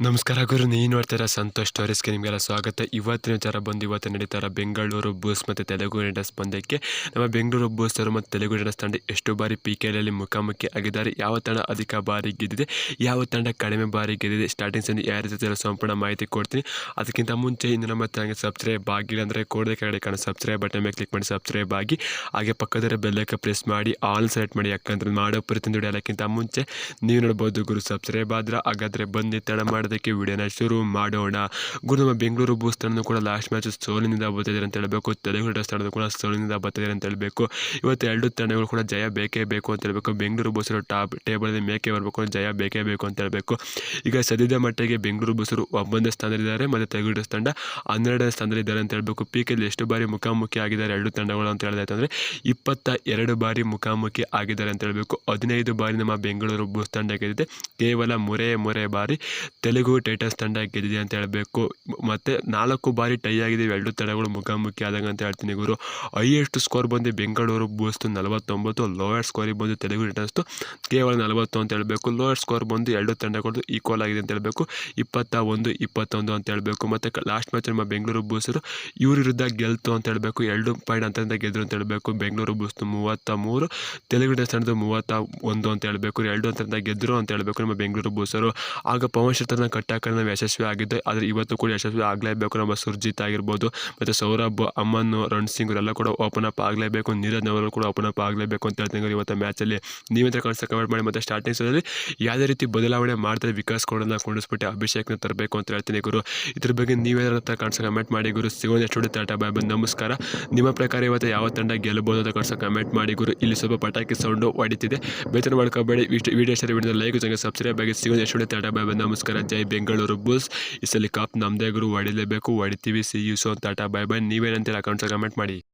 ನಮಸ್ಕಾರ ಗುರು, ನೀವು ನೋಡ್ತಾರ ಸಂತೋಷ್ ಸ್ಟೋರೀಸ್ಗೆ ನಿಮಗೆಲ್ಲ ಸ್ವಾಗತ. ಇವತ್ತಿನ ವಿಚಾರ ಬಂದು ಇವತ್ತು ನಡೀತಾರ ಬೆಂಗಳೂರು ಬೂಸ್ ಮತ್ತು ತೆಲುಗು ರೈಡರ್ಸ್ ಪಂದ್ಯಕ್ಕೆ. ನಮ್ಮ ಬೆಂಗಳೂರು ಬೂಸ್ಟರು ಮತ್ತು ತೆಲುಗು ರೈಡರ್ಸ್ ತಂಡ ಎಷ್ಟು ಬಾರಿ PKLಲ್ಲಿ ಮುಖಾಮುಖಿ ಆಗಿದ್ದಾರೆ, ಯಾವ ತಂಡ ಅಧಿಕ ಬಾರಿ ಗೆದ್ದಿದೆ, ಯಾವ ತಂಡ ಕಡಿಮೆ ಬಾರಿ ಗೆದ್ದಿದೆ, ಸ್ಟಾರ್ಟಿಂಗ್ಸಲ್ಲಿ ಯಾವ ರೀತಿ ಸಂಪೂರ್ಣ ಮಾಹಿತಿ ಕೊಡ್ತೀನಿ. ಅದಕ್ಕಿಂತ ಮುಂಚೆ ಇನ್ನು ನಮ್ಮ ಚಾನಲ್ಗೆ ಸಬ್ಸ್ಕ್ರೈಬ್ ಆಗಿಲ್ಲ ಅಂದರೆ ಕೂಡಲೇ ಕೆಳಗಡೆ ಕಾಣೋ ಸಬ್ಸ್ಕ್ರೈಬ್ ಬಟನ್ ಮೇಲೆ ಕ್ಲಿಕ್ ಮಾಡಿ ಸಬ್ಸ್ಕ್ರೈಬ್ ಆಗಿ, ಹಾಗೆ ಪಕ್ಕದ ಬೆಲ್ಲೈಕನ್ ಪ್ರೆಸ್ ಮಾಡಿ ಆಲ್ ಸೆಲೆಕ್ಟ್ ಮಾಡಿ. ಯಾಕಂದ್ರೆ ಮಾಡೋ ಪ್ರತಿಯೊಂದು ವಿಡಿಯೋ ಎಲ್ಲಕ್ಕಿಂತ ಮುಂಚೆ ನೀವು ನೋಡ್ಬೋದು ಗುರು. ಸಬ್ಸ್ಕ್ರೈಬ್ ಆದ್ರೆ ಹಾಗಾದರೆ ಬನ್ನಿ ತಡ ಮಾಡೋದಕ್ಕೆ ವಿಡಿಯೋನ ಶುರು ಮಾಡೋಣ. ಗುರು, ನಮ್ಮ ಬೆಂಗಳೂರು ಬೂಸ್ ತಂಡ ಕೂಡ ಲಾಸ್ಟ್ ಮ್ಯಾಚ್ ಸೋಲಿನಿಂದ ಬರ್ತಿದ್ದಾರೆ ಅಂತ ಹೇಳಬೇಕು. ತೆಲುಗು ರೈಡರ್ಸ್ ತಂಡ ಕೂಡ ಸೋಲಿನಿಂದ ಬರ್ತಿದ್ದಾರೆ ಅಂತ ಹೇಳಬೇಕು. ಇವತ್ತು ಎರಡು ತಂಡಗಳು ಕೂಡ ಜಯ ಬೇಕೇ ಬೇಕು ಅಂತ ಹೇಳಬೇಕು. ಬೆಂಗಳೂರು ಬೂಸರು ಟಾಪ್ ಟೇಬಲಲ್ಲಿ ಮೇಕೆ ಬರಬೇಕು, ಜಯ ಬೇಕೇ ಬೇಕು ಅಂತ ಹೇಳಬೇಕು. ಈಗ ಸದ್ಯದ ಮಟ್ಟಿಗೆ ಬೆಂಗಳೂರು ಬೂಸರು 9ನೇ ಸ್ಥಾನದಲ್ಲಿದ್ದಾರೆ ಮತ್ತು ತೆಲುಗು ರೈಡರ್ಸ್ ತಂಡ 12ನೇ ಸ್ಥಾನದಲ್ಲಿದ್ದಾರೆ ಅಂತ ಹೇಳಬೇಕು. PKL ಎಷ್ಟು ಬಾರಿ ಮುಖಾಮುಖಿ ಆಗಿದ್ದಾರೆ ಎರಡು ತಂಡಗಳು ಅಂತ ಹೇಳಿದಾಯ್ತಂದರೆ 22 ಬಾರಿ ಮುಖಾಮುಖಿ ಆಗಿದ್ದಾರೆ ಅಂತ ಹೇಳಬೇಕು. 15 ಬಾರಿ ನಮ್ಮ ಬೆಂಗಳೂರು ಬೂಸ್ ತಂಡ ಗೆದ್ದಿದೆ, ಕೇವಲ ಮೂರೇ ಬಾರಿ ತೆಲುಗು ಟೈಟನ್ಸ್ ತಂಡ ಗೆದ್ದಿದೆ ಅಂತ ಹೇಳಬೇಕು. ಮತ್ತು 4 ಬಾರಿ ಟೈ ಆಗಿದೆ ಎರಡು ತಂಡಗಳು ಮುಖಾಮುಖಿ ಆದಾಗ ಅಂತ ಹೇಳ್ತೀನಿ ಗುರು. ಹೈಯೆಸ್ಟ್ ಸ್ಕೋರ್ ಬಂದು ಬೆಂಗಳೂರು ಬೂಸ್ತು 49, ಲೋಯರ್ ಸ್ಕೋರಿಗೆ ಬಂದು ತೆಲುಗು ಟೈಟನ್ಸ್ದು ಕೇವಲ 40 ಅಂತ ಹೇಳಬೇಕು. ಲೋಯರ್ ಸ್ಕೋರ್ ಬಂದು ಎರಡು ತಂಡಗಳು ಈಕ್ವಲ್ ಆಗಿದೆ ಅಂತ ಹೇಳಬೇಕು, 21 ಅಂತ ಹೇಳಬೇಕು. ಮತ್ತು ಲಾಸ್ಟ್ ಮ್ಯಾಚ್ ನಮ್ಮ ಬೆಂಗಳೂರು ಬೂಸರು ಇವ್ರ ವಿರುದ್ಧ ಗೆಲ್ತು ಅಂತ ಹೇಳಬೇಕು. 2 ಪಾಯಿಂಟ್ ಅಂತಂದ ಗೆದ್ರು ಅಂತ ಹೇಳಬೇಕು. ಬೆಂಗಳೂರು ಬೂಸ್ತು 33, ತೆಲುಗು ಟೈಟನ್ಸ್ ತಂಡದ್ದು 31 ಅಂತ ಹೇಳಬೇಕು. 2 ಅಂತಂದ ಗೆದ್ರು ಅಂತ ಹೇಳಬೇಕು ನಮ್ಮ ಬೆಂಗಳೂರು ಬೂಸರು. ಆಗ ಪವನ್ ಶೆಟ್ಟರ್ನ ಕಟ್ಟಾಕ ನಾವು ಯಶಸ್ವಿ ಆಗಿದ್ದೆ, ಆದರೆ ಇವತ್ತು ಕೂಡ ಯಶಸ್ವಿ ಆಗಲೇಬೇಕು. ನಮ್ಮ ಸುರ್ಜಿತ್ ಆಗಿರ್ಬೋದು ಮತ್ತು ಸೌರಭ್, ಅಮನ್, ರಣ್ ಸಿಂಗ್ ಇವರೆಲ್ಲ ಕೂಡ ಓಪನ್ ಅಪ್ ಆಗಲೇಬೇಕು. ನೀರಜ್ ಅವರು ಕೂಡ ಓಪನ್ ಅಪ್ ಆಗಲೇಬೇಕು ಅಂತ ಹೇಳ್ತೀನಿ ಇವತ್ತು ಮ್ಯಾಚಲ್ಲಿ. ನೀವಂತ ಕಾಣಿಸ್ತಾ ಕಮೆಂಟ್ ಮಾಡಿ. ಮತ್ತು ಸ್ಟಾರ್ಟಿಂಗ್ಸಲ್ಲಿ ಯಾವುದೇ ರೀತಿ ಬದಲಾವಣೆ ಮಾಡ್ತಾರೆ, ವಿಕಾಸ್ ಕೋಡನ್ನ ಕೊಂಡಿಸ್ಬಿಟ್ಟು ಅಭಿಷೇಕ್ನ ತರಬೇಕು ಅಂತ ಹೇಳ್ತೀನಿ ಗುರು. ಇದ್ರ ಬಗ್ಗೆ ನೀವೇನಾರ ಕಾಣಿಸ್ತಾ ಕಮೆಂಟ್ ಮಾಡಿ ಗುರು. ಸಿಗೋಣ ಎಷ್ಟು ಟಾಟಾ ಬಾಯ್ ಬಾಯ್, ನಮಸ್ಕಾರ. ನಿಮ್ಮ ಪ್ರಕಾರ ಇವತ್ತು ಯಾವ ತಂಡ ಗೆಲ್ಲಬಹುದು ಅಂತ ಕಾಣಿಸ್ತಾ ಕಮೆಂಟ್ ಮಾಡಿ ಗುರು. ಇಲ್ಲಿ ಸ್ವಲ್ಪ ಪಟಾಕಿ ಸೌಂಡು ಹೊಡಿತಿದೆ, ಬೇತನ ಮಾಡ್ಕೋಬೇಡಿ. ವಿಡಿಯೋ ಇಷ್ಟ ವಿಡಿಯೋ ಲೈಕ್ ಜೊತೆಗೆ ಸಬ್ಸ್ಕ್ರೈಬ್ ಆಗಿ. ಸಿಗೋಣ ಎಷ್ಟು ಟಾಟಾ ಬಾಯ್ ಬಾಯ್, ನಮಸ್ಕಾರ. ಜೈ ಬೆಂಗಳೂರು ಬುಲ್ಸ್. ಈ ಸಲ ಕಪ್ ನಮ್ಮದೇ ಗುರು, ಹೊಡಿಲೇಬೇಕು, ಹೊಡಿತೀವಿ. ಸಿ ಯು ಸೋನ್, ಟಾಟಾ ಬಾಯ್ ಬಾಯ್. ನೀವೇನಂತೀರ ಕಾಣಿಸ್ತಾ ಕಮೆಂಟ್ ಮಾಡಿ.